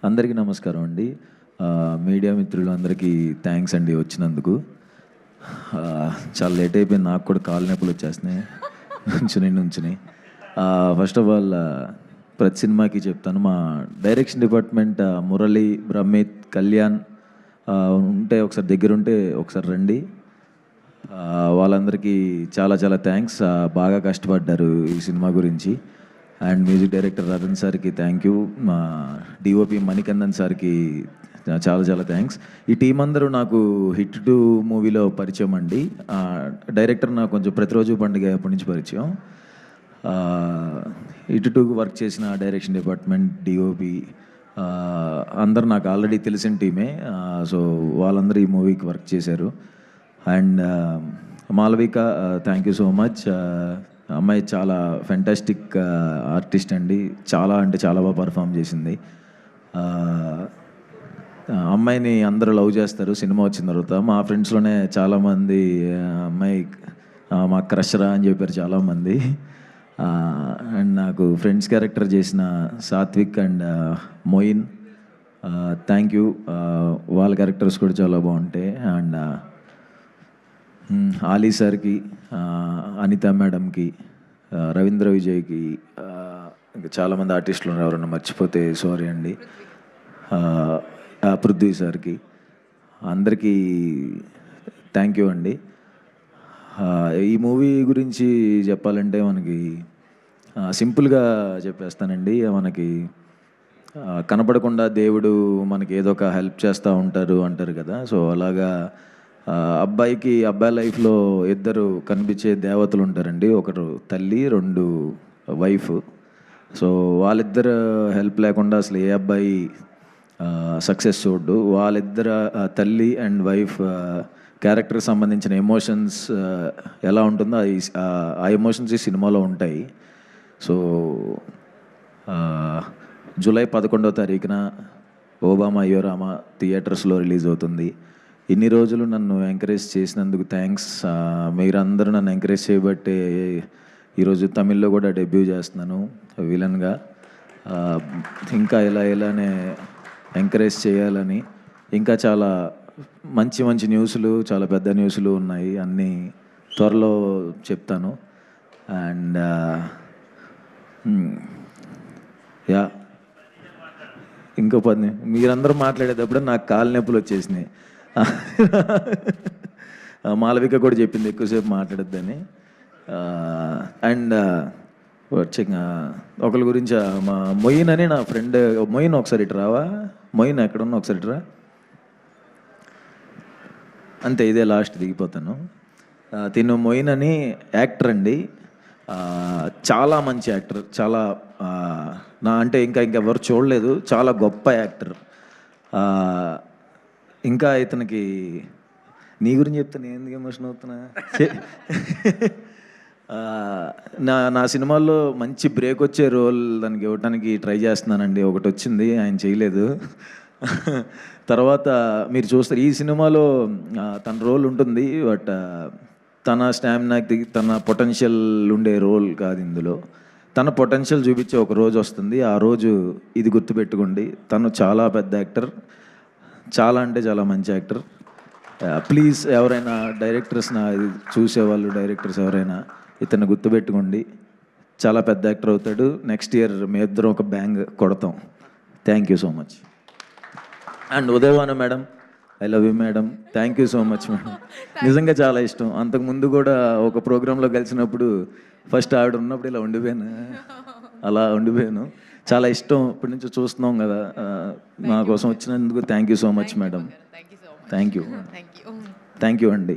అందరికీ నమస్కారం అండి. మీడియా మిత్రులు అందరికీ థ్యాంక్స్ అండి వచ్చినందుకు. చాలా లేట్ అయిపోయింది, నాకు కూడా కాళ్ళు నొప్పులు వచ్చేస్తున్నాయి నుంచుని. ఫస్ట్ ఆఫ్ ఆల్ ప్రతి సినిమాకి చెప్తాను, మా డైరెక్షన్ డిపార్ట్మెంట్ మురళి, బ్రహ్మిత్, కళ్యాణ్ ఉంటే ఒకసారి దగ్గరుంటే ఒకసారి రండి. వాళ్ళందరికీ చాలా చాలా థ్యాంక్స్. బాగా కష్టపడ్డారు ఈ సినిమా గురించి. అండ్ మ్యూజిక్ డైరెక్టర్ రతన్ సార్కి థ్యాంక్ యూ, మా డిఓపి మణికందన్ సార్కి చాలా చాలా థ్యాంక్స్. ఈ టీం అందరూ నాకు హిట్ 2 మూవీలో పరిచయం అండి. డైరెక్టర్ నాకు కొంచెం ప్రతిరోజు పండుగ అప్పటి నుంచి పరిచయం. హిట్ 2 వర్క్ చేసిన డైరెక్షన్ డిపార్ట్మెంట్, డిఓపి అందరూ నాకు ఆల్రెడీ తెలిసిన టీమే. సో వాళ్ళందరూ ఈ మూవీకి వర్క్ చేశారు. And Malavika, thank you so much. అమ్మాయి చాలా ఫెంటాస్టిక్ ఆర్టిస్ట్ అండి, చాలా అంటే చాలా బాగా పర్ఫామ్ చేసింది. అమ్మాయిని అందరూ లవ్ చేస్తారు సినిమా వచ్చిన తర్వాత. మా ఫ్రెండ్స్లోనే చాలామంది అమ్మాయి మా క్రషరా అని చెప్పారు చాలామంది. అండ్ నాకు ఫ్రెండ్స్ క్యారెక్టర్ చేసిన Satvik and Moin, thank you. వాళ్ళ క్యారెక్టర్స్ కూడా చాలా బాగుంటాయి. అండ్ ఆలీ సార్కి, అనిత మేడంకి, రవీంద్ర విజయ్కి, ఇంకా చాలామంది ఆర్టిస్టులు ఉన్నారు, ఎవరన్నా మర్చిపోతే సారీ అండి. పృథ్వీ సార్కి, అందరికీ థ్యాంక్ యూ అండి. ఈ మూవీ గురించి చెప్పాలంటే మనకి సింపుల్గా చెప్పేస్తానండి. మనకి కనపడకుండా దేవుడు మనకి ఏదో ఒక హెల్ప్ చేస్తూ ఉంటారు అంటారు కదా. సో అలాగా అబ్బాయి లైఫ్లో 2 కనిపించే దేవతలు ఉంటారండి. ఒకరు తల్లి, 2 వైఫ్. సో వాళ్ళిద్దరు హెల్ప్ లేకుండా అసలు ఏ అబ్బాయి సక్సెస్ చూడ్డు. వాళ్ళిద్దరు తల్లి అండ్ వైఫ్ క్యారెక్టర్కి సంబంధించిన ఎమోషన్స్ ఎలా ఉంటుందో ఆ ఎమోషన్స్ ఈ సినిమాలో ఉంటాయి. సో జూలై 11వ తారీఖున ఓబామా అయ్యో రామా థియేటర్స్లో రిలీజ్ అవుతుంది. ఇన్ని రోజులు నన్ను ఎంకరేజ్ చేసినందుకు థ్యాంక్స్. మీరందరూ నన్ను ఎంకరేజ్ చేయబట్టే ఈరోజు తమిళ్లో కూడా డెబ్యూ చేస్తున్నాను విలన్గా. ఇంకా ఇలానే ఎంకరేజ్ చేయాలని, ఇంకా చాలా మంచి మంచి న్యూస్లు, చాలా పెద్ద న్యూస్లు ఉన్నాయి, అన్నీ త్వరలో చెప్తాను. అండ్ యా ఇంకో 10 మీరందరూ మాట్లాడేటప్పుడు నాకు కాళ్ళ నొప్పులు వచ్చేసినాయి. మాలవిక కూడా చెప్పింది ఎక్కువసేపు మాట్లాడద్దని. అండ్ ఒకరి గురించి మా మొయిన్ అని నా ఫ్రెండ్. మొయిన్ ఒకసారి ఇటు రావా? మొయిన్ ఎక్కడున్నా ఒకసారి ఇటు రా. అంతే, ఇదే లాస్ట్, దిగిపోతాను. తిను మొయిన్ అని యాక్టర్ అండి, చాలా మంచి యాక్టర్. చాలా అంటే ఇంకా ఎవరు చూడలేదు, చాలా గొప్ప యాక్టర్. ఇంకా ఇతనికి నీ గురించి చెప్తే నేను ఎందుకు ఎమోషన్ అవుతున్నా. నా సినిమాల్లో మంచి బ్రేక్ వచ్చే రోల్ దానికి ఇవ్వడానికి ట్రై చేస్తున్నానండి. ఒకటి వచ్చింది, ఆయన చేయలేదు. తర్వాత మీరు చూస్తారు ఈ సినిమాలో తన రోల్ ఉంటుంది, బట్ తన స్టామినాకి, తన పొటెన్షియల్ ఉండే రోల్ కాదు ఇందులో. తన పొటెన్షియల్ చూపించే ఒక రోజు వస్తుంది, ఆ రోజు ఇది గుర్తుపెట్టుకోండి. తను చాలా పెద్ద యాక్టర్, చాలా అంటే చాలా మంచి యాక్టర్. ప్లీజ్ ఎవరైనా డైరెక్టర్స్ చూసేవాళ్ళు, డైరెక్టర్స్ ఎవరైనా ఇతన్ని గుర్తుపెట్టుకోండి. చాలా పెద్ద యాక్టర్ అవుతాడు. నెక్స్ట్ ఇయర్ మీ ఇద్దరం ఒక బ్యాంగ్ కొడతాం. Thank you so much. And Udayavana madam, I love you madam. Thank you so much madam. నిజంగా చాలా ఇష్టం. అంతకుముందు కూడా ఒక ప్రోగ్రాంలో కలిసినప్పుడు ఫస్ట్ ఆవిడ ఉన్నప్పుడు ఇలా ఉండిపోయాను. చాలా ఇష్టం. ఇప్పటి నుంచి చూస్తున్నాం కదా. మా కోసం వచ్చినందుకు thank you so much madam. Thank you అండి.